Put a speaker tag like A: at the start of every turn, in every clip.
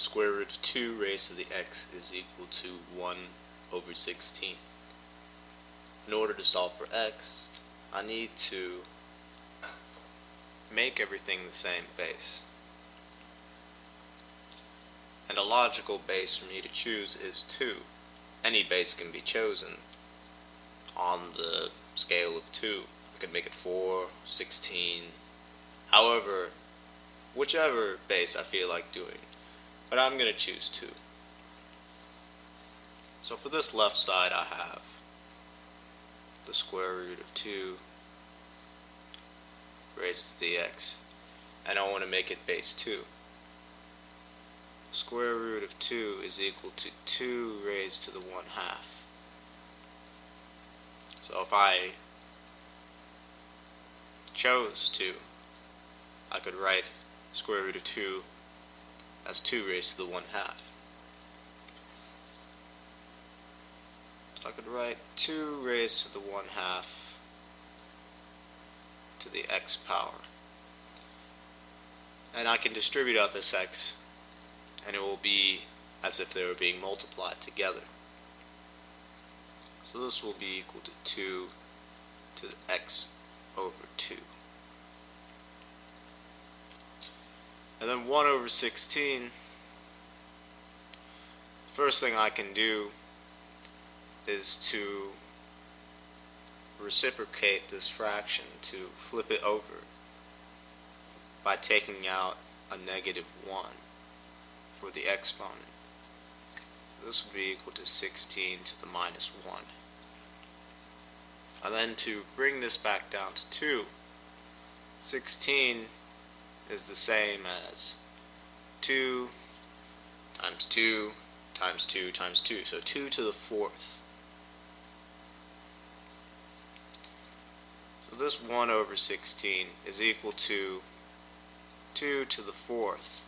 A: square root of 2 raised to the x is equal to 1 over 16. In order to solve for x, I need to make everything the same base. And a logical base for me to choose is 2. Any base can be chosen on the scale of 2. I could make it 4, 16, however, whichever base I feel like doing. But I'm going to choose 2. So for this left side I have the square root of 2 raised to the x, and I want to make it base 2. The square root of 2 is equal to 2 raised to the 1/2. So if I chose to, I could write square root of 2 as 2 raised to the 1/2. So I could write 2 raised to the 1/2 to the x power. And I can distribute out this x, and it will be as if they were being multiplied together. So this will be equal to 2 to the x over 2. And then 1 over 16, the first thing I can do is to reciprocate this fraction, to flip it over by taking out a negative 1 for the exponent. This would be equal to 16 to the minus 1. And then to bring this back down to 2, 16 is the same as 2 times 2 times 2 times 2, so 2 to the 4th. So this 1 over 16 is equal to 2 to the 4th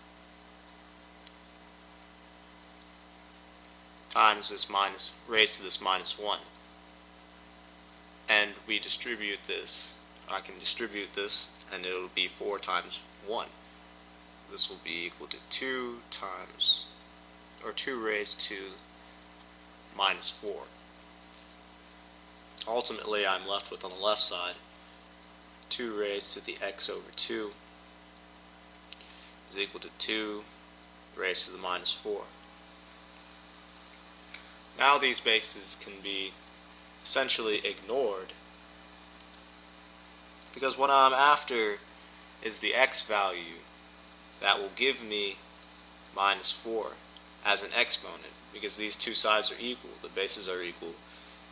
A: times this minus, raised to this minus 1. And we distribute this. I can distribute this, and it will be 4 times 1. This will be equal to 2 times, or 2 raised to minus 4. Ultimately, I'm left with, on the left side, 2 raised to the x over 2 is equal to 2 raised to the minus 4. Now these bases can be essentially ignored, because what I'm after is the x value that will give me minus 4 as an exponent, because these two sides are equal, the bases are equal,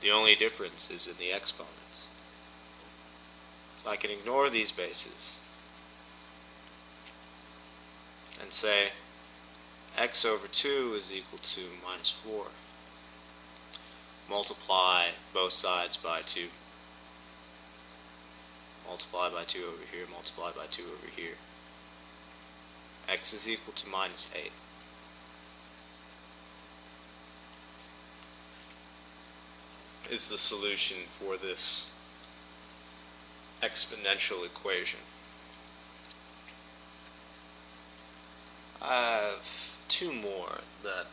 A: the only difference is in the exponents. So I can ignore these bases and say x over 2 is equal to minus 4. Multiply both sides by 2. Multiply by 2 over here, multiply by 2 over here. X is equal to minus 8. Is the solution for this exponential equation. I have 2 more that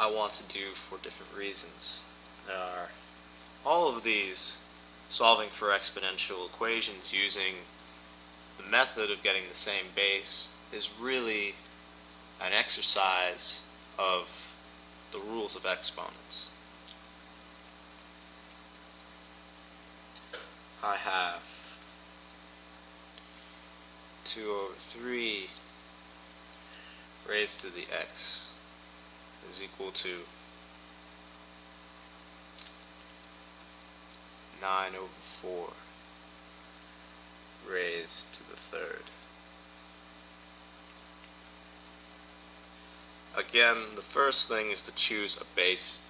A: I want to do for different reasons. There are all of these solving for exponential equations using the method of getting the same base is really an exercise of the rules of exponents. I have 2 over 3 raised to the x is equal to 9 over 4 raised to the 3rd. Again, the first thing is to choose a base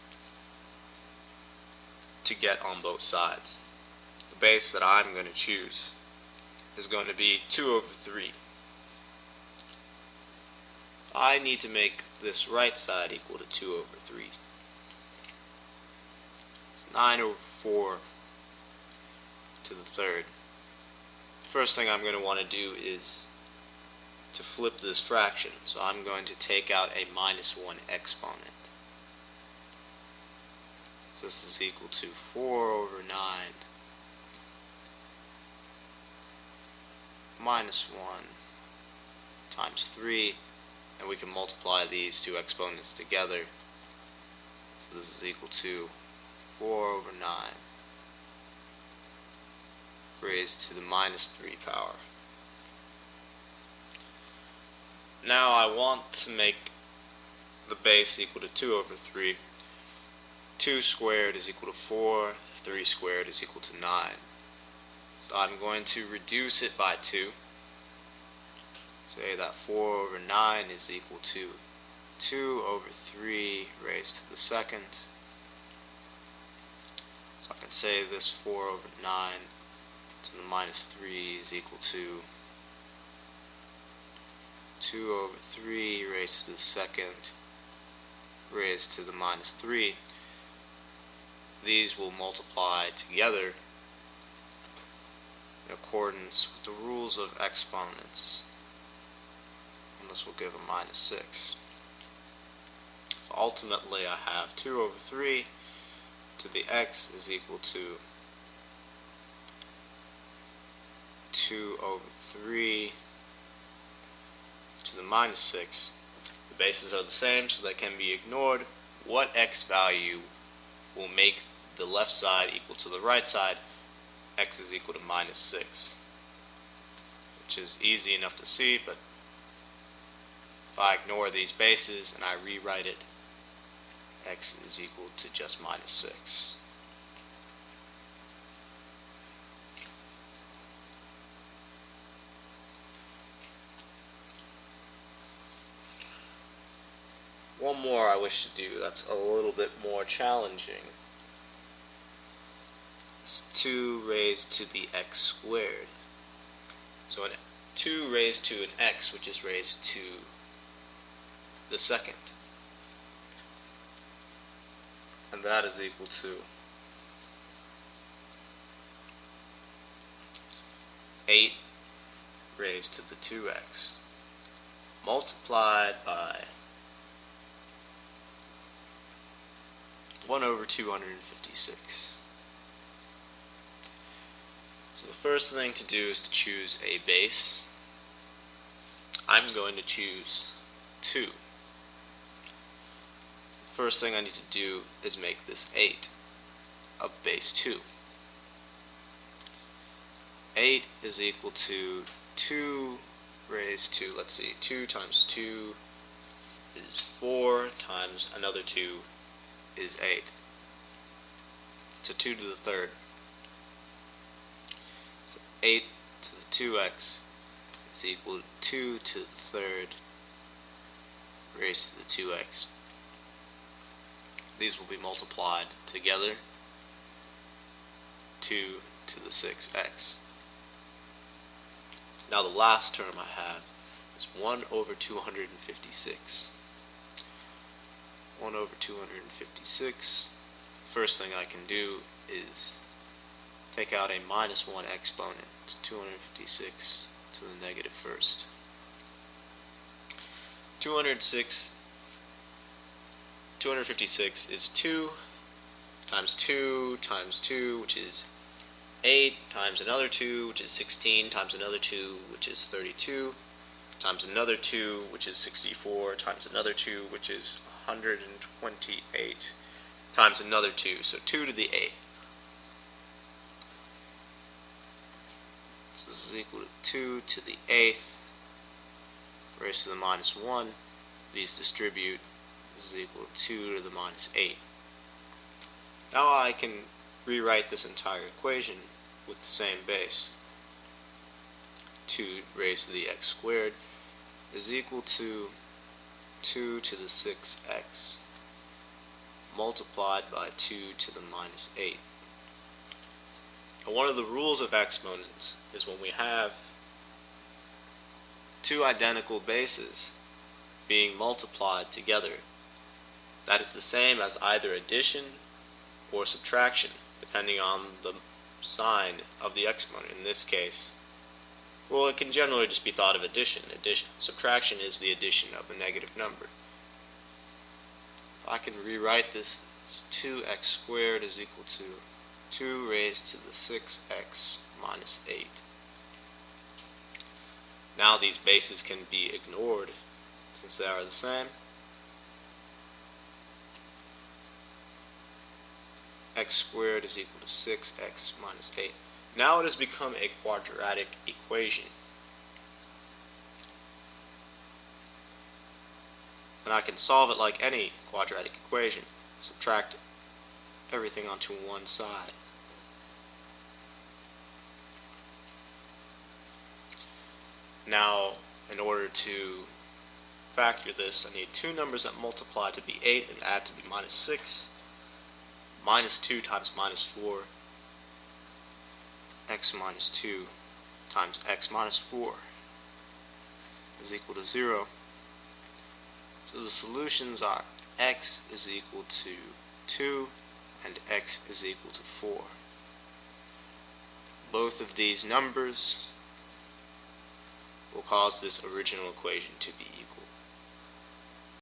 A: to get on both sides. The base that I'm going to choose is going to be 2 over 3. I need to make this right side equal to 2 over 3. It's 9 over 4 to the 3rd. The first thing I'm going to want to do is to flip this fraction. So I'm going to take out a minus 1 exponent. So this is equal to 4 over 9 minus 1 times 3, and we can multiply these two exponents together. So this is equal to 4 over 9 raised to the minus 3 power. Now I want to make the base equal to 2 over 3. 2 squared is equal to 4, 3 squared is equal to 9. So I'm going to reduce it by 2. Say that 4 over 9 is equal to 2 over 3 raised to the second. So I can say this 4 over 9 to the minus 3 is equal to 2 over 3 raised to the second raised to the minus 3. These will multiply together in accordance with the rules of exponents, and this will give a minus 6. So ultimately I have 2 over 3 to the x is equal to 2 over 3 to the minus 6. The bases are the same, so they can be ignored. What x value will make the left side equal to the right side? X is equal to minus 6, which is easy enough to see, but if I ignore these bases and I rewrite it, x is equal to just minus 6. One more I wish to do that's a little bit more challenging. It's 2 raised to the x squared. So 2 raised to an x, which is raised to the second. And that is equal to 8 raised to the 2x multiplied by 1 over 256. So the first thing to do is to choose a base. I'm going to choose 2. First thing I need to do is make this 8 of base 2. 8 is equal to 2 raised to, let's see, 2 times 2 is 4 times another 2 is 8. So 2 to the third. So 8 to the 2x is equal to 2 to the third raised to the 2x. These will be multiplied together. 2 to the 6x. Now the last term I have is 1 over 256. 1 over 256. First thing I can do is take out a minus 1 exponent to 256 to the negative first. 256 is 2 times 2 times 2, which is 8, times another 2, which is 16, times another 2, which is 32, times another 2, which is 64, times another 2, which is 128, times another 2, so 2 to the 8th. So this is equal to 2 to the 8th raised to the minus 1. These distribute. This is equal to 2 to the minus 8. Now I can rewrite this entire equation with the same base. 2 raised to the x squared is equal to 2 to the 6x multiplied by 2 to the minus 8. Now one of the rules of exponents is when we have two identical bases being multiplied together, that is the same as either addition or subtraction, depending on the sign of the exponent. In this case, Well, it can generally just be thought of addition. Subtraction is the addition of a negative number. I can rewrite this as 2x squared is equal to 2 raised to the 6x minus 8. Now these bases can be ignored since they are the same. X squared is equal to 6x minus 8. Now it has become a quadratic equation. And I can solve it like any quadratic equation. Subtract everything onto one side. Now, in order to factor this, I need two numbers that multiply to be 8 and add to be minus 6. Minus 2 times minus 4, x minus 2 times x minus 4 is equal to 0. So the solutions are x is equal to 2 and x is equal to 4. Both of these numbers will cause this original equation to be equal.